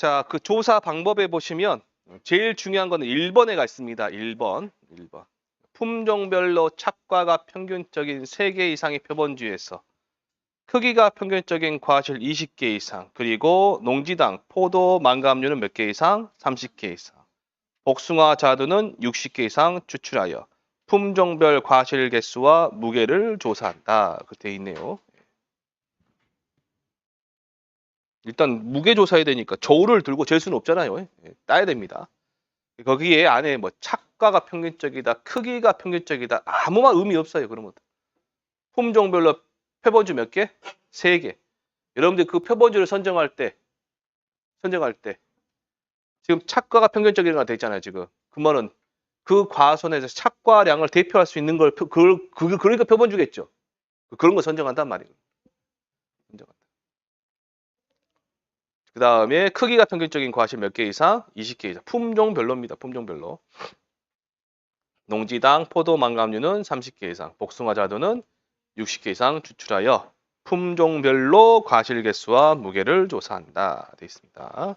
자, 그 조사 방법에 보시면 제일 중요한 거는 1번에가 있습니다. 1번. 품종별로 착과가 평균적인 3개 이상의 표본주에서 크기가 평균적인 과실 20개 이상, 그리고 농지당, 포도, 망감류는 몇 개 이상? 30개 이상. 복숭아, 자두는 60개 이상 추출하여 품종별 과실 개수와 무게를 조사한다. 그렇게 돼 있네요. 일단 무게 조사해야 되니까 저울을 들고 잴 수는 없잖아요. 따야 됩니다. 거기에 안에 뭐 착과가 평균적이다, 크기가 평균적이다, 아무만 의미 없어요. 그런 것들. 품종별로 표본주 몇 개? 3개. 여러분들 그 표본주를 선정할 때 지금 착과가 평균적이라고 돼 있잖아요. 지금 그 말은 그 과선에서 착과량을 대표할 수 있는 걸 그러니까 표본주겠죠. 그런 거 선정한단 말이에요. 선정한다. 그 다음에 크기가 평균적인 과실 몇 개 이상? 20개 이상. 품종별로입니다. 품종별로. 농지당, 포도, 망감류는 30개 이상, 복숭아, 자두는 60개 이상 추출하여 품종별로 과실 개수와 무게를 조사한다. 되어 있습니다.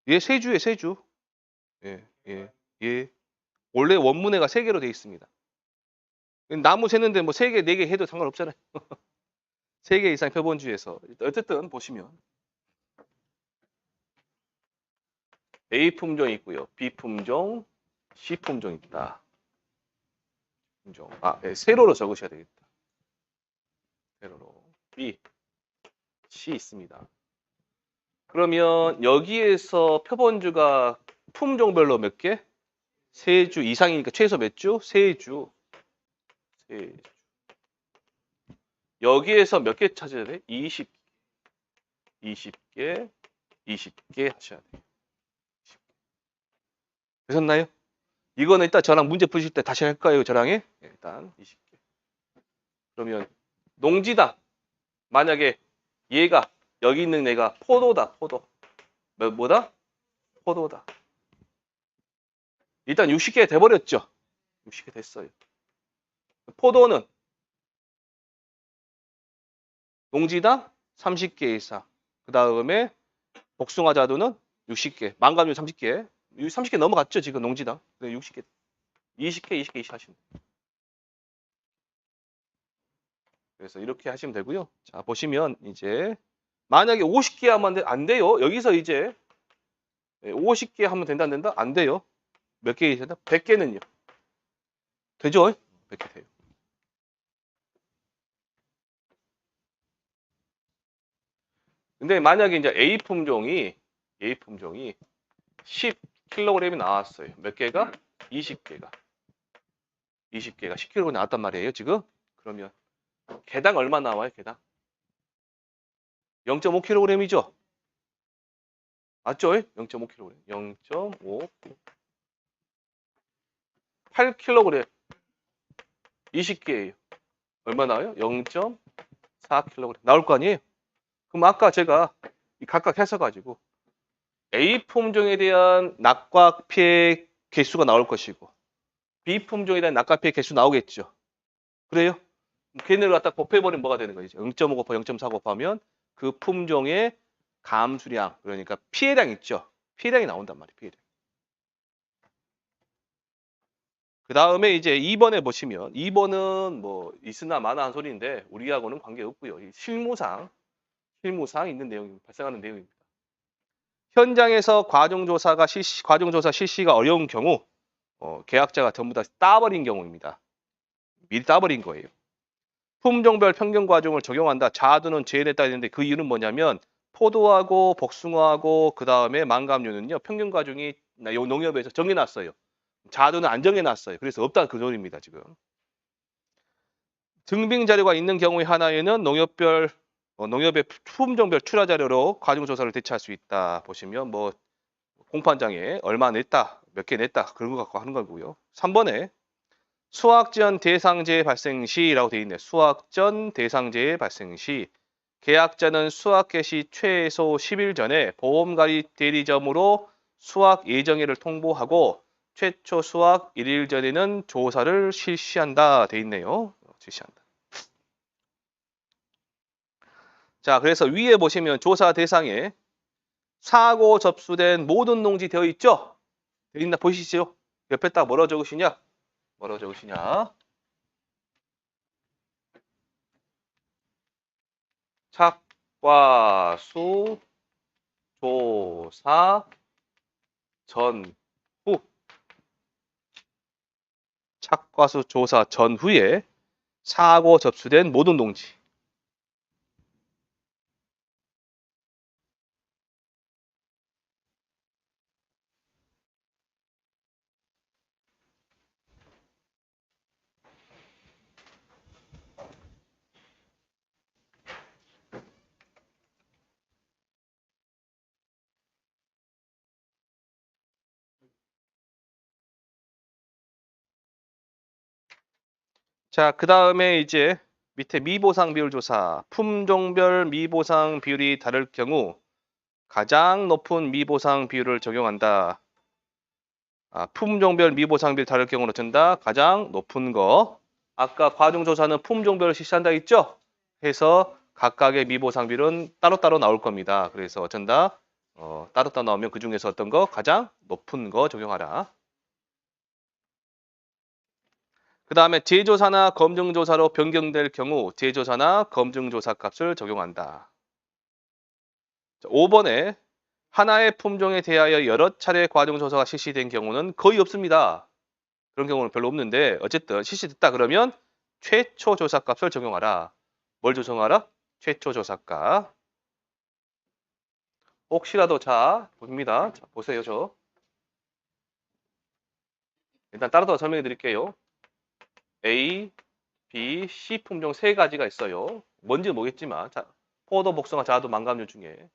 예, 세주에 세주. 예. 원래 원문에가 3개로 되어 있습니다. 나무 세는데 뭐 3개, 4개 해도 상관없잖아요. 3개 이상 표본주에서. 어쨌든 보시면 A 품종이 있고요. B 품종, C 품종이 있다. 품종. 세로로 적으셔야 되겠다. 세로로. B, C 있습니다. 그러면 여기에서 표본주가 품종별로 몇 개? 3주 이상이니까 최소 몇 주? 3주. 여기에서 몇 개 찾아야 돼? 20개, 20개 하셔야 돼요. 되셨나요? 이거는 일단 저랑 문제 푸실 때 다시 할까요? 저랑에? 일단 20개. 그러면 농지당. 만약에 얘가 여기 있는 애가 포도다. 포도. 뭐다? 포도다. 일단 60개 돼버렸죠? 60개 됐어요. 포도는 농지당 30개 이상. 그 다음에 복숭아 자두는 60개. 망감류 30개. 30개 넘어갔죠? 지금 농지당. 60개. 20개, 20개, 20개 하시면 돼요. 그래서 이렇게 하시면 되고요. 자, 보시면 이제 만약에 50개 하면 안 돼요. 여기서 이제 50개 하면 된다 안 된다? 안 돼요. 몇 개 된다? 100개는요. 되죠? 100개 돼요. 근데 만약에 이제 A 품종이 10kg이 나왔어요. 몇 개가? 20개가. 10kg 나왔단 말이에요, 지금. 그러면 개당 얼마 나와요, 개당? 0.5kg이죠? 맞죠? 0.5kg. 0.5. 8kg. 20개예요. 얼마 나와요? 0.4kg. 나올 거 아니에요? 그럼 아까 제가 각각 해서가지고 A 품종에 대한 낙과 피해 개수가 나올 것이고 B 품종에 대한 낙과 피해 개수 나오겠죠. 그래요? 걔네를 갖다 곱해버리면 뭐가 되는 거죠? 0.5 곱하기 0.4 곱하면 그 품종의 감수량, 그러니까 피해량 있죠. 피해량이 나온단 말이에요. 피해량. 그 다음에 이제 2번에 보시면 2번은 뭐 있으나 마나한 소리인데 우리하고는 관계없고요. 실무상 있는 내용이 발생하는 내용입니다. 현장에서 과정조사 실시가 어려운 경우 계약자가 전부 다 따버린 경우입니다. 미리 따버린 거예요. 품종별 평균 과정을 적용한다. 자두는 제일에 따야 되는데 그 이유는 뭐냐면 포도하고 복숭아하고 그 다음에 망감류는요. 평균 과정이 농협에서 정해놨어요. 자두는 안 정해놨어요. 그래서 없다는 그 소리입니다. 지금. 증빙 자료가 있는 경우의 하나에는 농협의 품종별 출하 자료로 과정조사를 대체할 수 있다. 보시면 뭐 공판장에 얼마 냈다, 몇 개 냈다 그런 거 갖고 하는 거고요. 3번에 수확전 대상재해 발생 시라고 되어 있네요. 수확전 대상재해 발생 시 계약자는 수확 개시 최소 10일 전에 보험가입 대리점으로 수확 예정일을 통보하고 최초 수확 1일 전에는 조사를 실시한다 돼 있네요. 실시한다. 자, 그래서 위에 보시면 조사 대상에 사고 접수된 모든 농지 되어 있죠? 되어 있나 보시죠? 옆에 딱 뭐라고 적으시냐? 뭐라고 적으시냐? 착과수 조사 전후. 착과수 조사 전후에 사고 접수된 모든 농지. 자, 그 다음에 이제 밑에 미보상 비율 조사. 품종별 미보상 비율이 다를 경우 가장 높은 미보상 비율을 적용한다. 품종별 미보상 비율이 다를 경우는 어쩐다? 가장 높은 거. 아까 과정조사는 품종별로 실시한다 했죠? 해서 각각의 미보상 비율은 따로따로 나올 겁니다. 그래서 어쩐다? 따로따로 나오면 그 중에서 어떤 거? 가장 높은 거 적용하라. 그 다음에 재조사나 검증조사로 변경될 경우 재조사나 검증조사 값을 적용한다. 5번에 하나의 품종에 대하여 여러 차례 과정조사가 실시된 경우는 거의 없습니다. 그런 경우는 별로 없는데 어쨌든 실시됐다 그러면 최초 조사값을 적용하라. 뭘 적용하라? 최초 조사값. 혹시라도 자 봅니다. 자, 보세요 저. 일단 따로 설명해 드릴게요. A, B, C 품종 세 가지가 있어요. 뭔지는 모르겠지만 자, 포도, 복숭아, 자두, 망감류 중에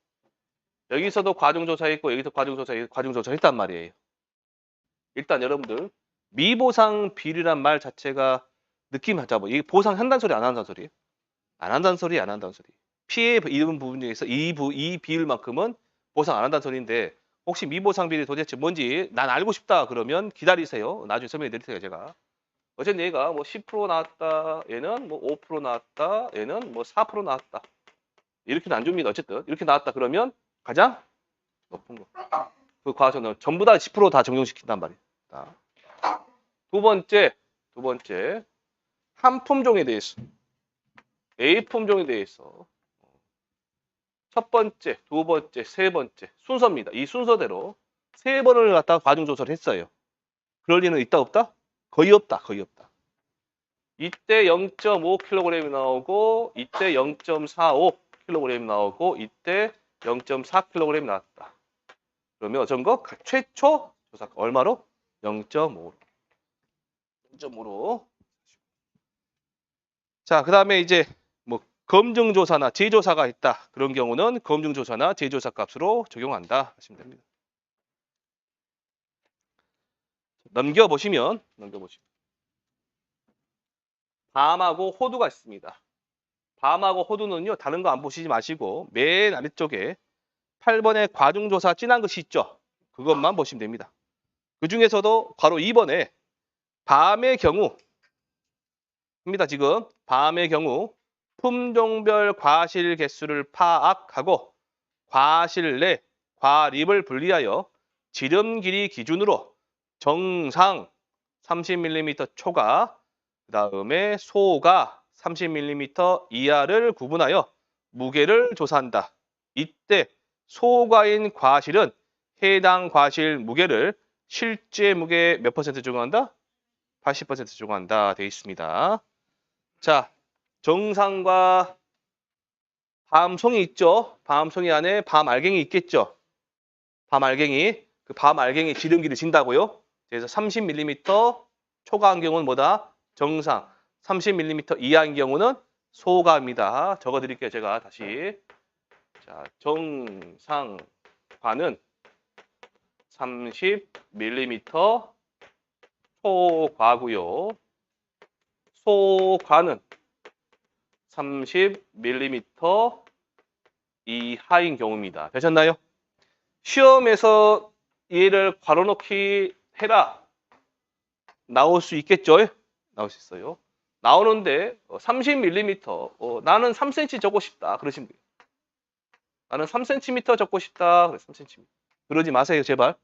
여기서도 과정조사 했고 여기서 과정조사 했단 말이에요. 일단 여러분들 미보상 비율이란 말 자체가 느낌 잡아. 이게 보상한다는 소리 안 한다는 소리? 안 한다는 소리 안 한다는 소리. 피해 입은 부분 중에서 이 비율만큼은 보상 안 한다는 소리인데 혹시 미보상 비율이 도대체 뭔지 난 알고 싶다 그러면 기다리세요. 나중에 설명해 드릴 테니까 제가. 어쨌든 얘가 뭐 10% 나왔다. 얘는 뭐 5% 나왔다. 얘는 뭐 4% 나왔다. 이렇게는 안 줍니다. 어쨌든 이렇게 나왔다 그러면 가장 높은 거. 그 과정은 전부 다 10% 적용시킨단 말이에요. 두 번째 한 품종에 대해서 A 품종에 대해서 첫 번째, 두 번째, 세 번째 순서입니다. 이 순서대로 세 번을 갖다가 과정 조사를 했어요. 그럴 리는 있다 없다? 거의 없다. 거의 없다. 이때 0.5kg이 나오고 이때 0.45kg이 나오고 이때 0.4kg이 나왔다. 그러면 어떤 거? 최초 조사 얼마로? 0.5로. 0.5로. 자, 그다음에 이제 뭐 검증조사나 재조사가 있다. 그런 경우는 검증조사나 재조사 값으로 적용한다 하시면 됩니다. 넘겨보시면 밤하고 호두가 있습니다. 밤하고 호두는요. 다른 거 안 보시지 마시고 맨 아래쪽에 8번에 과중조사 진한 것이 있죠. 그것만 보시면 됩니다. 그 중에서도 바로 2번에 밤의 경우 입니다. 지금 밤의 경우 품종별 과실 개수를 파악하고 과실 내 과립을 분리하여 지름 길이 기준으로 정상 30mm 초과, 그 다음에 소가 30mm 이하를 구분하여 무게를 조사한다. 이때 소과인 과실은 해당 과실 무게를 실제 무게 몇 퍼센트 적용한다? 80% 적용한다. 되어 있습니다. 자, 정상과 밤송이 있죠? 밤송이 안에 밤알갱이 있겠죠? 밤알갱이. 그 밤알갱이 지름길이 진다고요? 그래서 30mm 초과한 경우는 뭐다? 정상. 30mm 이하인 경우는 소가입니다. 적어드릴게요. 제가 다시. 자, 정상과는 30mm 초과고요. 소과는 30mm 이하인 경우입니다. 되셨나요? 시험에서 얘를 괄호넣기 해라. 나올 수 있겠죠? 나올 수 있어요. 나오는데 30mm, 나는 3cm 적고 싶다. 그러시면 돼요. 나는 3cm 적고 싶다. 그래, 3cm. 그러지 마세요, 제발.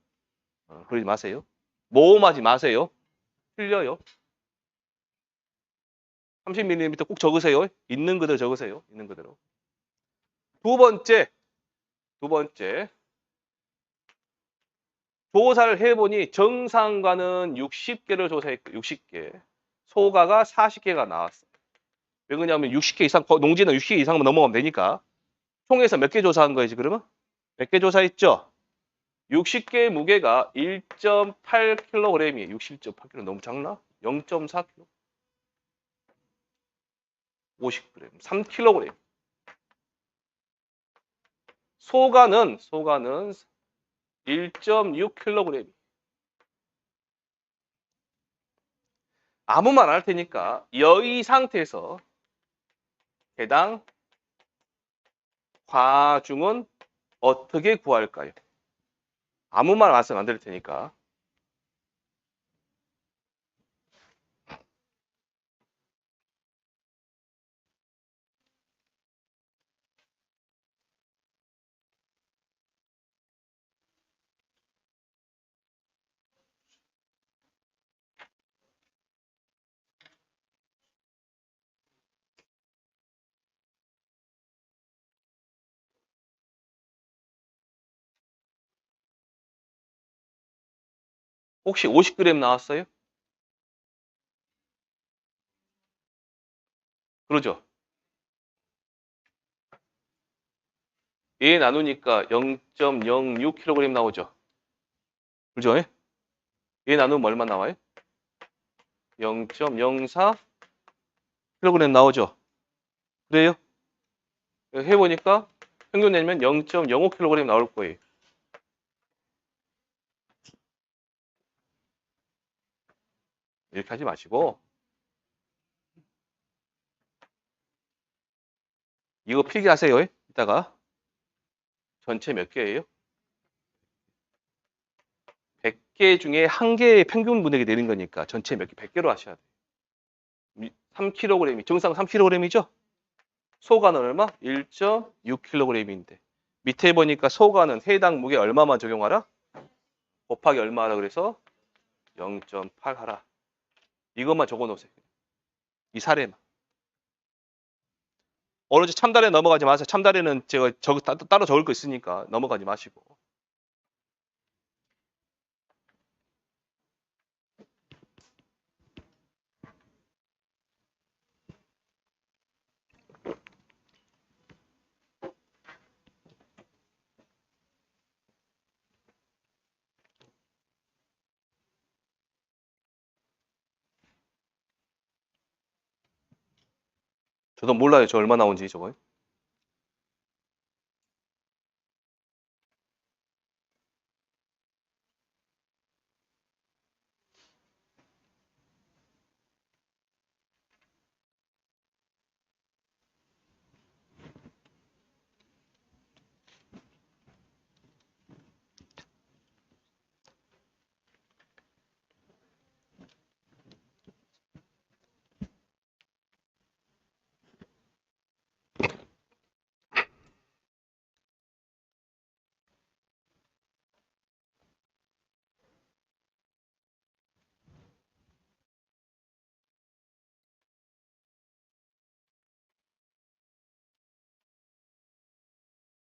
그러지 마세요. 모험하지 마세요. 틀려요. 30mm 꼭 적으세요. 있는 그대로 적으세요. 있는 그대로. 두 번째. 조사를 해보니 정상가는 60개를 조사했고 60개. 소가가 40개가 나왔어. 왜 그러냐면 60개 이상, 농지는 60개 이상만 넘어가면 되니까. 총에서 몇 개 조사한 거예요, 그러면? 몇 개 조사했죠? 60개의 무게가 1.8kg이에요. 61.8kg 너무 작나? 0.4kg. 50g, 3kg. 소가는 1.6kg. 아무 말 안 할 테니까 이 상태에서 해당 과중은 어떻게 구할까요? 아무 말 말씀 안 드릴 테니까. 혹시 50g 나왔어요? 그러죠? 얘 나누니까 0.06kg 나오죠? 그죠? 얘 나누면 얼마 나와요? 0.04kg 나오죠? 그래요? 해보니까 평균 내면 0.05kg 나올 거예요. 이렇게 하지 마시고 이거 필기하세요. 이따가 전체 몇 개예요? 100개 중에 한 개의 평균 분액이 되는 거니까 전체 몇 개? 100개로 하셔야 돼요. 3kg, 정상 3kg이죠? 소가는 얼마? 1.6kg인데 밑에 보니까 소가는 해당 무게 얼마만 적용하라? 곱하기 얼마 하라 그래서 0.8 하라. 이것만 적어 놓으세요. 이 사례만. 어느새 참다래 넘어가지 마세요. 참다래는 제가 따로 적을 거 있으니까 넘어가지 마시고. 저도 몰라요. 저 얼마 나온지 저거.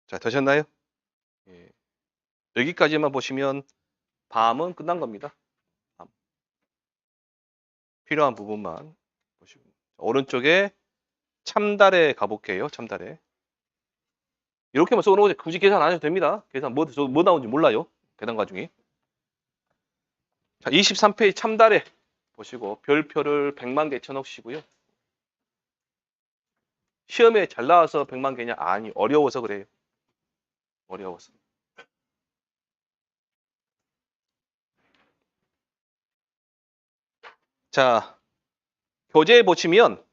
자, 되셨나요? 예. 여기까지만 보시면 밤은 끝난 겁니다. 밤. 필요한 부분만 보시고. 오른쪽에 참달에 가볼게요. 참달에. 이렇게만 써놓고 굳이 계산 안 해도 됩니다. 계산 뭐 나오는지 몰라요. 계산 과중이. 자, 23페이지 참달에 보시고 별표를 100만 개 쳐놓으시고요. 시험에 잘 나와서 100만 개냐? 아니, 어려워서 그래요. 어려워서. 자, 교재 보시면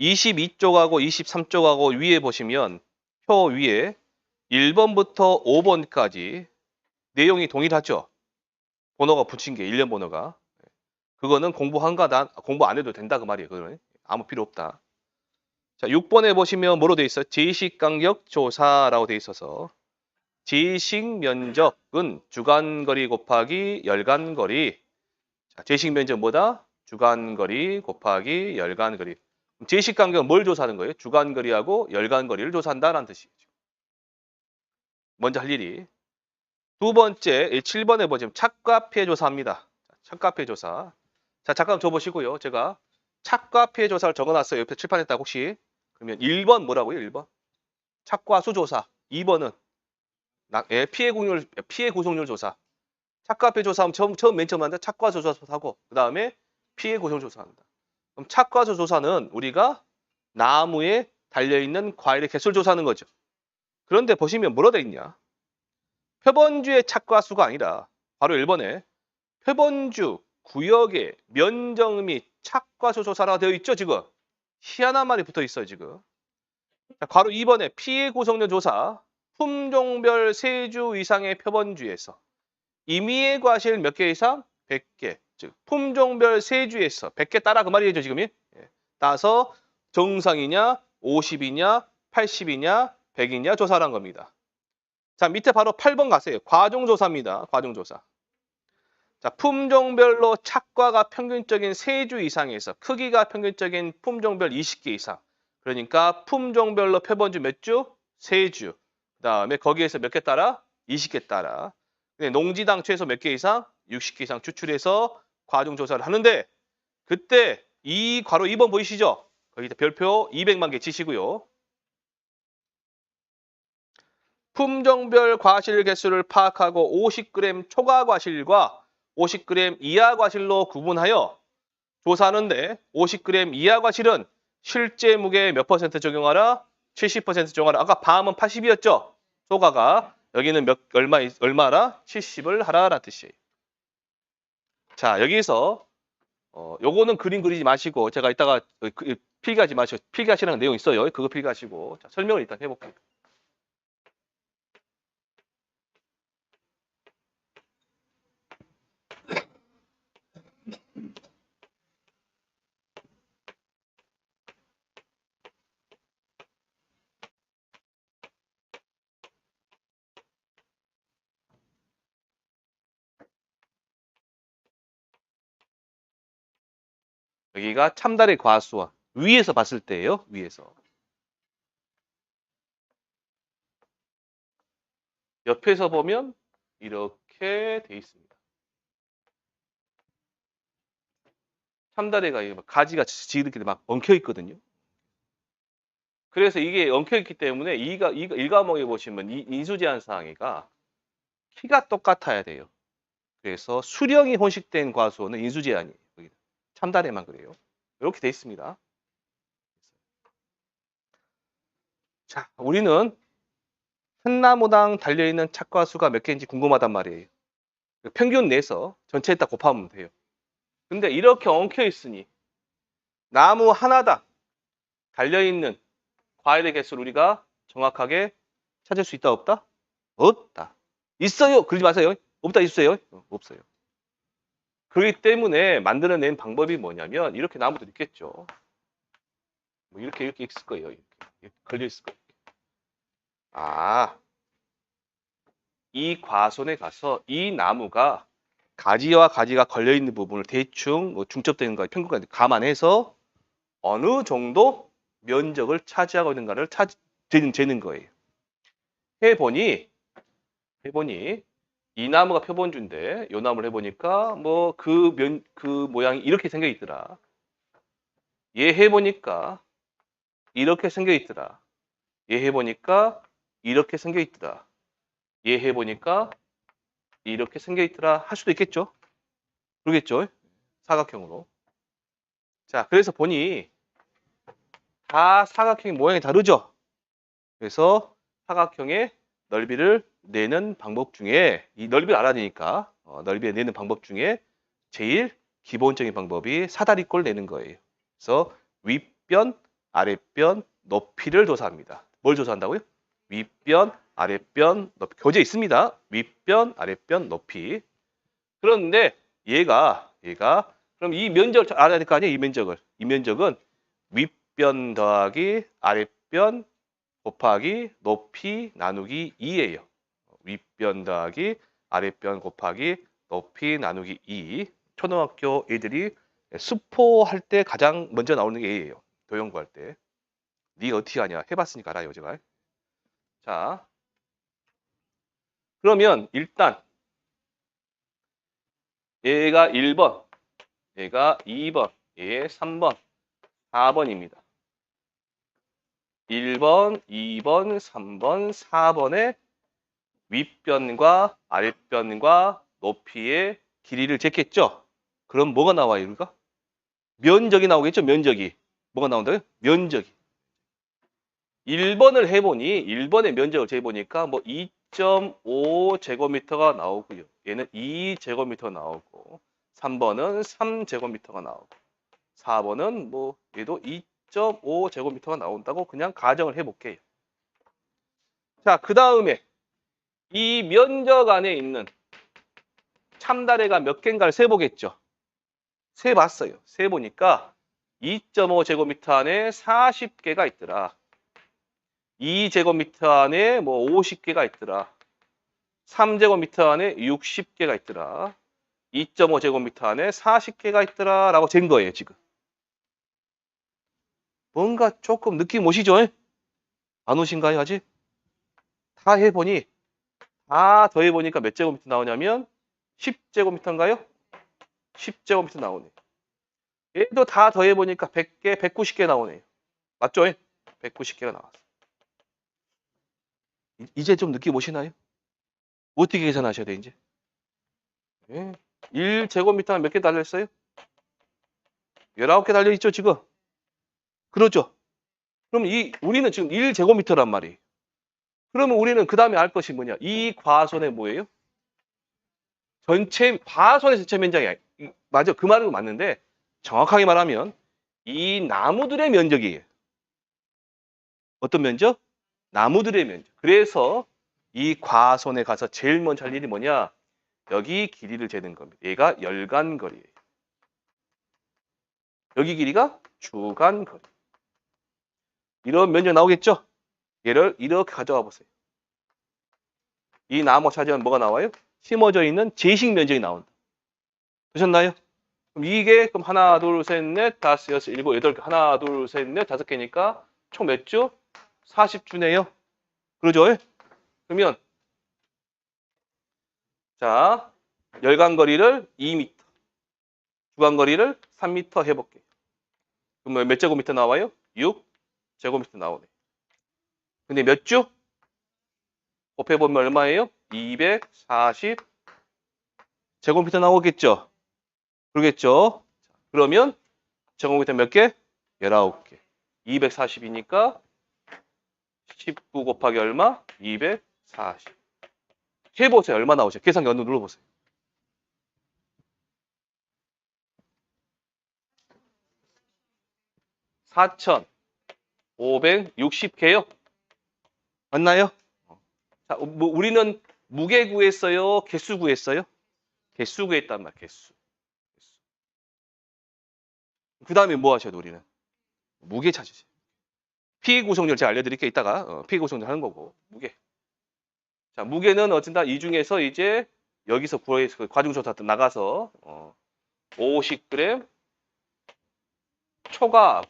22쪽하고 23쪽하고 위에 보시면 표 위에 1번부터 5번까지 내용이 동일하죠. 번호가 붙인 게 1년 번호가. 그거는 공부 안 해도 된다 그 말이에요. 그거는 아무 필요 없다. 자, 6번에 보시면 뭐로 돼 있어요? 제시간격 조사라고 돼 있어서 제식 면적은 주간거리 곱하기 열간거리. 자, 제식 면적 뭐다? 주간거리 곱하기 열간거리. 제식 간격은 뭘 조사하는 거예요? 주간거리하고 열간거리를 조사한다라는 뜻이죠. 먼저 할 일이. 두 번째, 7번에 보시면 착과 피해 조사합니다. 착과 피해 조사. 자, 잠깐 줘보시고요. 제가 착과 피해 조사를 적어놨어요. 옆에 칠판에다 혹시. 그러면 1번 뭐라고요? 1번. 착과 수 조사. 2번은 피해 구속률 조사. 착과 피해 조사하면 맨 처음 하는데 착과 수 조사하고 그 다음에 피해 구속률 조사합니다. 그럼 착과 수 조사는 우리가 나무에 달려있는 과일의 개수를 조사하는 거죠. 그런데 보시면 뭐로 돼 있냐? 표본주의 착과 수가 아니라 바로 1번에 표본주 구역의 면적 및 착과 수 조사라고 되어 있죠, 지금. 희한한 말이 붙어 있어요, 지금. 자, 바로 2번에 피해 구속률 조사. 품종별 3주 이상의 표본주에서 임의의 과실 몇 개 이상? 100개. 즉 품종별 3주에서 100개 따라 그 말이죠, 지금이. 따서 정상이냐, 50이냐, 80이냐, 100이냐 조사란 겁니다. 자, 밑에 바로 8번 가세요. 과종조사입니다. 과종조사. 자, 품종별로 착과가 평균적인 3주 이상에서 크기가 평균적인 품종별 20개 이상. 그러니까 품종별로 표본주 몇 주? 3주. 그 다음에 거기에서 몇 개 따라? 20개 따라. 농지당 최소 몇 개 이상? 60개 이상 추출해서 과종조사를 하는데 그때 이 괄호 2번 보이시죠? 거기다 별표 200만 개 치시고요. 품종별 과실 개수를 파악하고 50g 초과 과실과 50g 이하 과실로 구분하여 조사하는데 50g 이하 과실은 실제 무게에 몇 퍼센트 적용하라? 70% 적용하라. 아까 밤은 80이었죠? 초과가. 여기는 얼마라? 70을 하라라는 뜻이에요. 자, 여기서 요거는 그림 그리지 마시고 제가 이따가 필기하지 마시고 필기하시라는 내용 있어요. 그거 필기하시고 자, 설명을 일단 해볼게요. 여기가 참달의 과수원. 위에서 봤을 때예요. 위에서. 옆에서 보면 이렇게 돼 있습니다. 참다래가 가지가 지렇게 막 엉켜 있거든요. 그래서 이게 엉켜 있기 때문에 일과목에 보시면 인수제한 사항이가 키가 똑같아야 돼요. 그래서 수령이 혼식된 과수원은 인수제한이에요. 참다래만 그래요. 이렇게 돼 있습니다. 자, 우리는 한 나무당 달려있는 착과수가 몇 개인지 궁금하단 말이에요. 평균 내서 전체에다 곱하면 돼요. 근데 이렇게 엉켜 있으니 나무 하나당 달려있는 과일의 개수를 우리가 정확하게 찾을 수 있다 없다? 없다. 있어요. 그러지 마세요. 없다 있어요. 없어요. 그렇기 때문에 만들어낸 방법이 뭐냐면 이렇게 나무도 있겠죠. 뭐 이렇게 있을 거예요. 이렇게 걸려 있을 거예요. 아, 이 과손에 가서 이 나무가 가지와 가지가 걸려 있는 부분을 대충 중첩되는 거 평균까지 감안해서 어느 정도 면적을 차지하고 있는가를 재는 거예요. 해보니 이 나무가 표본주인데 이 나무를 해보니까 뭐 그 모양이 이렇게 생겨 있더라. 얘 해보니까 이렇게 생겨 있더라. 얘 해보니까 이렇게 생겨 있더라. 얘 해보니까 이렇게 생겨 있더라 할 수도 있겠죠. 그러겠죠. 사각형으로. 자, 그래서 보니 다 사각형 모양이 다르죠. 그래서 사각형의 넓이를 내는 방법 중에 이 넓이를 알아야 되니까 넓이를 내는 방법 중에 제일 기본적인 방법이 사다리꼴 내는 거예요. 그래서 윗변, 아랫변, 높이를 조사합니다. 뭘 조사한다고요? 윗변, 아랫변, 높이. 교재 있습니다. 윗변, 아랫변, 높이. 그런데 얘가 그럼 이 면적을 알아야 될 거 아니에요? 이 면적을. 이 면적은 윗변 윗변 더하기 아랫변 곱하기 높이 나누기 2예요. 윗변 더하기 아랫변 곱하기 높이 나누기 2. 초등학교 애들이 수포할 때 가장 먼저 나오는 게 A예요. 도형 구할 때. 네 어떻게 하냐? 해봤으니까 알아요, 제가. 자, 그러면 일단 얘가 1번, 얘가 2번, 얘 3번, 4번입니다. 1번, 2번, 3번, 4번의 윗변과 아랫변과 높이의 길이를 쟀겠죠? 그럼 뭐가 나와요, 이거? 면적이 나오겠죠? 면적이. 뭐가 나온다고요? 면적이. 1번을 해보니 1번의 면적을 재보니까 뭐 2.5제곱미터가 나오고요. 얘는 2제곱미터 나오고 3번은 3제곱미터가 나오고 4번은 뭐 얘도 2.5제곱미터가 나온다고 그냥 가정을 해볼게요. 자, 그 다음에 이 면적 안에 있는 참다래가 몇 개인가를 세보겠죠. 세봤어요. 세보니까 2.5제곱미터 안에 40개가 있더라. 2제곱미터 안에 뭐 50개가 있더라. 3제곱미터 안에 60개가 있더라. 2.5제곱미터 안에 40개가 있더라 라고 잰 거예요, 지금. 뭔가 조금 느낌 오시죠? 안 오신가요, 아직? 다 해보니, 다 더해보니까 몇 제곱미터 나오냐면 10제곱미터인가요? 10제곱미터 나오네. 얘도 다 더해보니까 100개, 190개 나오네요. 맞죠? 190개가 나왔어. 이제 좀 느낌 오시나요? 어떻게 계산하셔야 돼, 이제? 1제곱미터가 몇 개 달려있어요? 19개 달려있죠, 지금? 그렇죠? 그럼 우리는 지금 1제곱미터란 말이에요. 그러면 우리는 그 다음에 알 것이 뭐냐? 이 과선의 뭐예요? 과선의 전체 면적이, 맞아. 그 말은 맞는데, 정확하게 말하면, 이 나무들의 면적이에요. 어떤 면적? 나무들의 면적. 그래서 이 과선에 가서 제일 먼저 할 일이 뭐냐? 여기 길이를 재는 겁니다. 얘가 열간거리예요. 여기 길이가 주간거리. 이런 면적 나오겠죠? 얘를 이렇게 가져와 보세요. 이 나무 찾으면 뭐가 나와요? 심어져 있는 제식 면적이 나온다. 보셨나요? 그럼 이게 그럼 하나, 둘, 셋, 넷, 다섯, 여섯, 일곱, 여덟 개. 하나, 둘, 셋, 넷, 다섯 개니까 총 몇 주? 40주네요. 그러죠? 그러면 자, 열간거리를 2m, 주간거리를 3m 해볼게요. 그러면 몇 제곱미터 나와요? 6제곱미터 나오네. 근데 몇 주? 곱해보면 얼마예요? 240 제곱미터 나오겠죠? 그러겠죠? 그러면 제곱미터 몇 개? 19개. 240이니까 19 곱하기 얼마? 240. 해보세요. 얼마 나오죠? 계산기 어느 눌러보세요. 4,560개요? 맞나요? 자, 뭐 우리는 무게 구했어요? 개수 구했어요? 개수 구했단 말이야, 개수. 그 다음에 뭐 하셔야 돼, 우리는? 무게 찾으세요. 피 구성률 제가 알려드릴게요. 이따가 피 구성률 하는 거고. 무게. 자, 무게는 어쨌든 이 중에서 이제 여기서 구해서 과중조사 나가서 50g 초과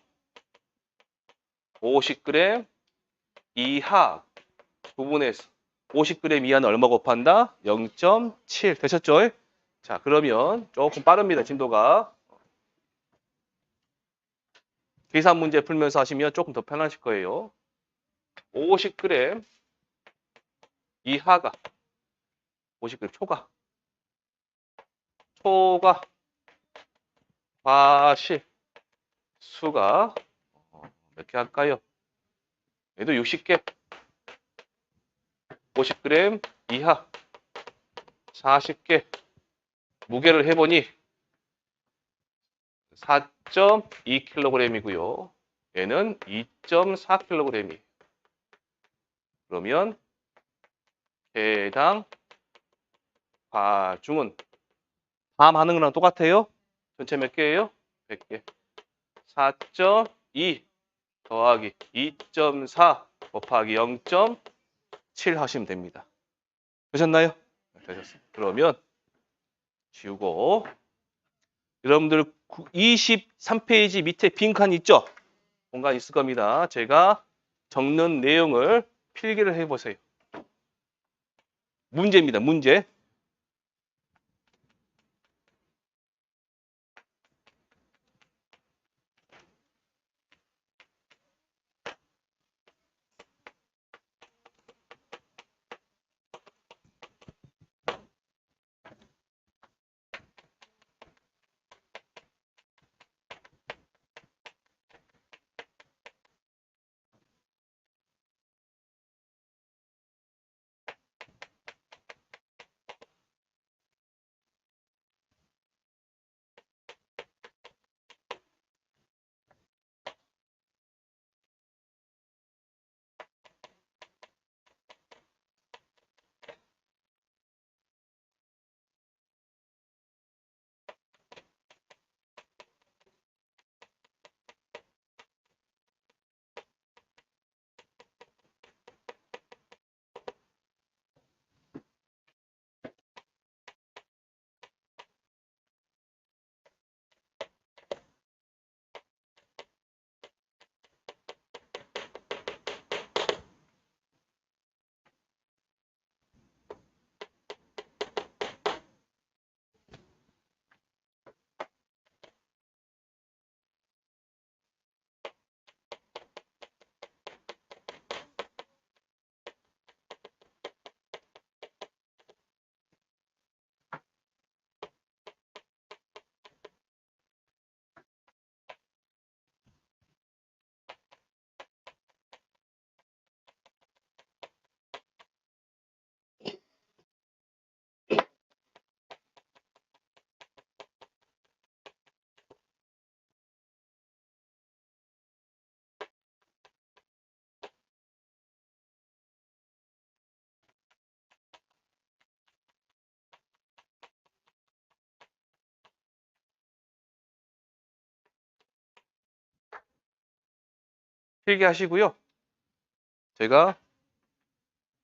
50g 이하 부분에서 50g 이하는 얼마 곱한다? 0.7 되셨죠? 자, 그러면 조금 빠릅니다. 진도가. 계산 문제 풀면서 하시면 조금 더 편하실 거예요. 50g 이하가 50g 초과 과실 수가 몇 개 할까요? 얘도 60개 50g 이하 40개 무게를 해보니 4.2kg이고요. 얘는 2.4kg이에요. 그러면 해당 과중은 다음 하는 거랑 똑같아요. 전체 몇 개예요? 100개. 4.2 더하기 2.4 곱하기 0.7 하시면 됩니다. 되셨나요? 되셨어요. 그러면 지우고 여러분들 23페이지 밑에 빈칸 있죠? 공간 있을 겁니다. 제가 적는 내용을 필기를 해보세요. 문제입니다. 문제. 필기하시고요. 제가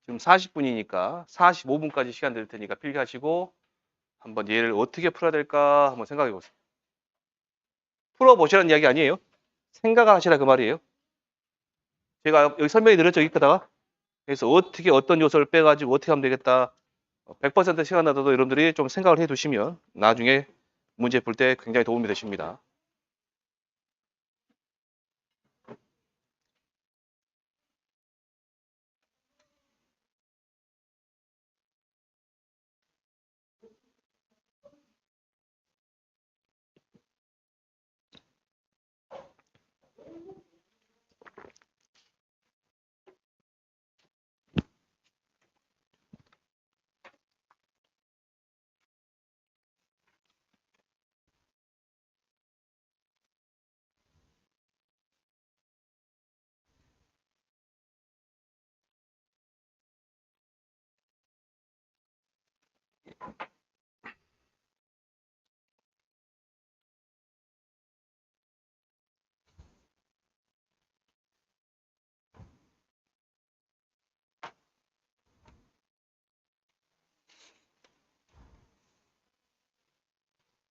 지금 40분이니까 45분까지 시간 드릴 테니까 필기하시고 한번 얘를 어떻게 풀어야 될까 한번 생각해 보세요. 풀어보시라는 이야기 아니에요. 생각하시라 그 말이에요. 제가 여기 설명해 드렸죠, 여기다가. 그래서 어떻게 어떤 요소를 빼가지고 어떻게 하면 되겠다. 100% 시간 나도 여러분들이 좀 생각을 해 두시면 나중에 문제 풀 때 굉장히 도움이 되십니다.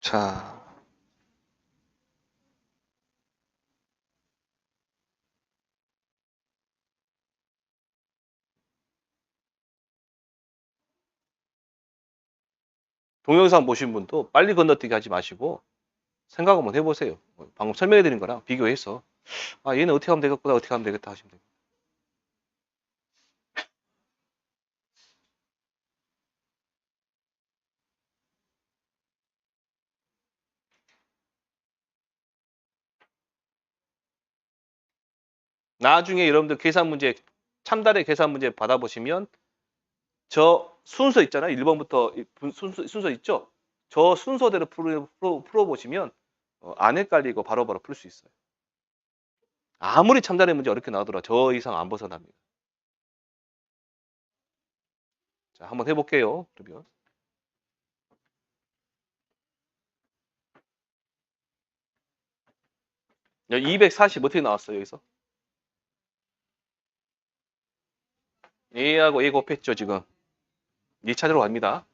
자, 동영상 보신 분도 빨리 건너뛰기 하지 마시고 생각 한번 해보세요. 방금 설명해 드린 거랑 비교해서 아 얘는 어떻게 하면 되겠구나 어떻게 하면 되겠다 하시면 됩니다. 나중에 여러분들 계산 문제 참달의 계산 문제 받아보시면 저 순서 있잖아요. 1번부터 순서 있죠? 저 순서대로 풀어보시면 안 헷갈리고 바로바로 풀 수 있어요. 아무리 참달의 문제 어렵게 나오더라도 저 이상 안 벗어납니다. 자, 한번 해볼게요. 그러면 240 어떻게 나왔어요, 여기서? A하고 A 곱했죠, 지금. 2차례로 갑니다.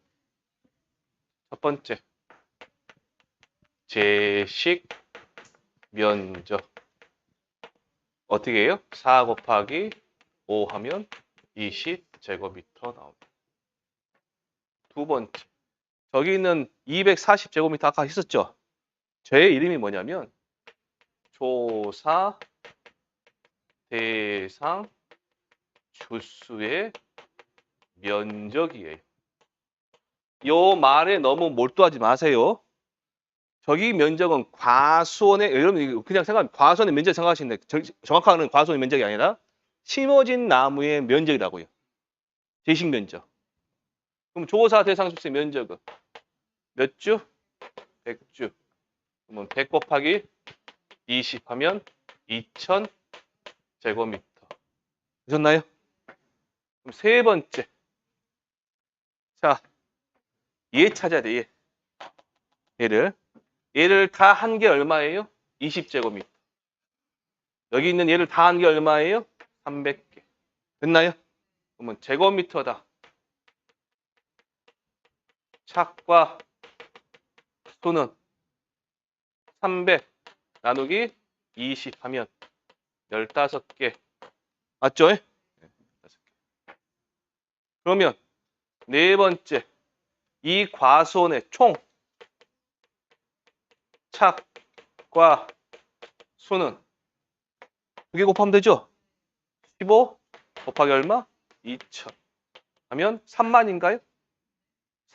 첫 번째. 제식 면적. 어떻게 해요? 4 곱하기 5 하면 20제곱미터 나옵니다. 두 번째. 저기 있는 240제곱미터 아까 했었죠? 제 이름이 뭐냐면 조사 대상 주수의 면적이에요. 요 말에 너무 몰두하지 마세요. 저기 면적은 과수원의, 여러분 그냥 과수원의 면적 생각하시는데 정확한 과수원의 면적이 아니라 심어진 나무의 면적이라고요. 제식 면적. 그럼 조사 대상 주수의 면적은 몇 주? 100주. 그러면 100 곱하기 20 하면 2000제곱미터. 되셨나요? 그럼 세 번째. 자, 얘 찾아야 돼, 얘. 얘를 다 한 게 얼마예요? 20제곱미터. 여기 있는 얘를 다 한 게 얼마예요? 300개. 됐나요? 그러면 제곱미터다. 착과 수는 300 나누기 20 하면 15개. 맞죠? 그러면 네 번째. 이 과수원의 총 착과 수는 2개 곱하면 되죠? 15 곱하기 얼마? 2000 하면 3만인가요?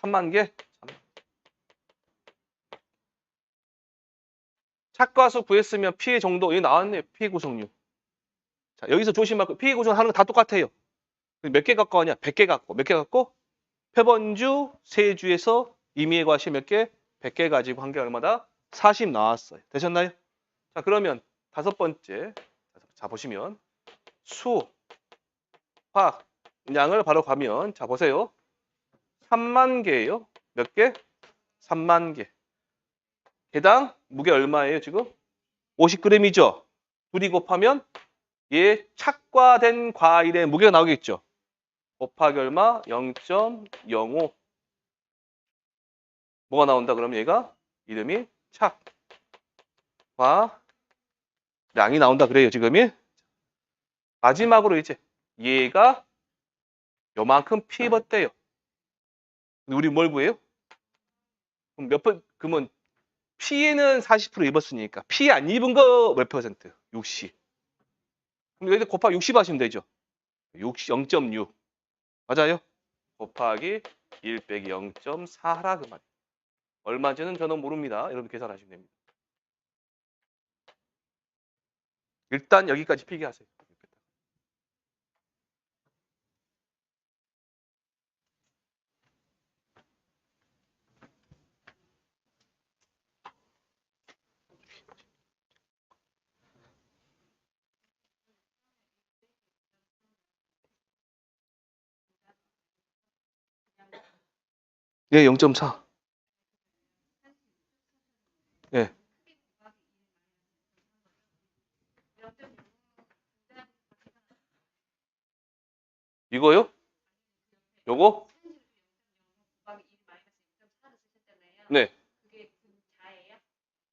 3만 개? 착과수 구했으면 피해 정도 여기 나왔네요. 피해 구성률. 자, 여기서 조심할 거 피해 구성하는 거 다 똑같아요. 몇 개 갖고 하냐? 100개 갖고. 몇 개 갖고? 표본주 세 주에서 임의의 과실 몇 개? 100개 가지고 한 게 얼마다? 40 나왔어요. 되셨나요? 자, 그러면 다섯 번째. 자, 보시면 수, 화, 양을 바로 가면 자, 보세요. 3만 개예요. 몇 개? 3만 개. 개당 무게 얼마예요, 지금? 50g이죠. 둘이 곱하면 얘 착과된 과일의 무게가 나오겠죠. 곱하기 얼마? 0.05. 뭐가 나온다 그러면 얘가 이름이 착과량이 나온다 그래요, 지금이. 마지막으로 이제 얘가 요만큼 피 입었대요. 우리 뭘 구해요? 그럼 그러면 피에는 40% 입었으니까 피 안 입은 거 몇 퍼센트? 60. 그럼 여기다 곱하기 60 하시면 되죠. 0.6. 맞아요? 곱하기 1 빼기 0.4 하라 그 말이에요. 얼마인지는 저는 모릅니다. 여러분 계산하시면 됩니다. 일단 여기까지 필기하세요. 예, 0.4. 예. 이거요? 요거? 네.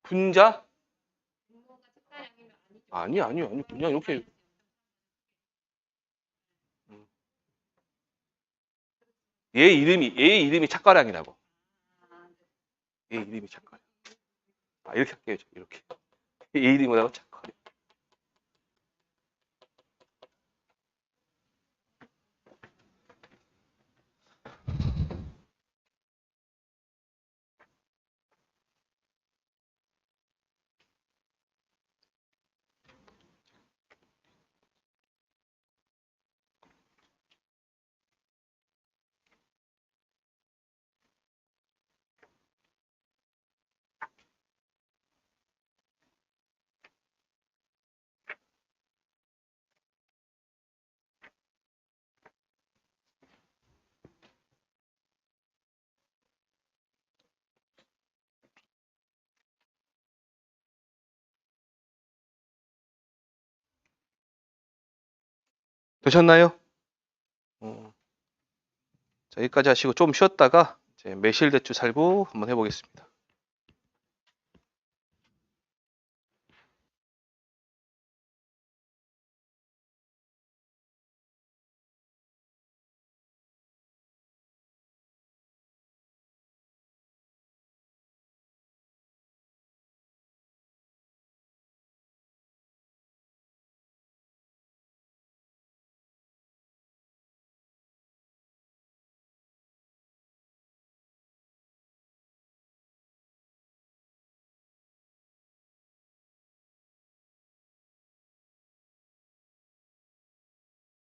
분자? 아니요. 그냥 이렇게. 얘 이름이 착가량이라고. 얘 이름이 착가량. 아, 이렇게 할게요. 이렇게. 얘 이름이 뭐라고? 착가량. 되셨나요? 자, 여기까지 하시고 좀 쉬었다가 이제 매실대추 살구 한번 해보겠습니다.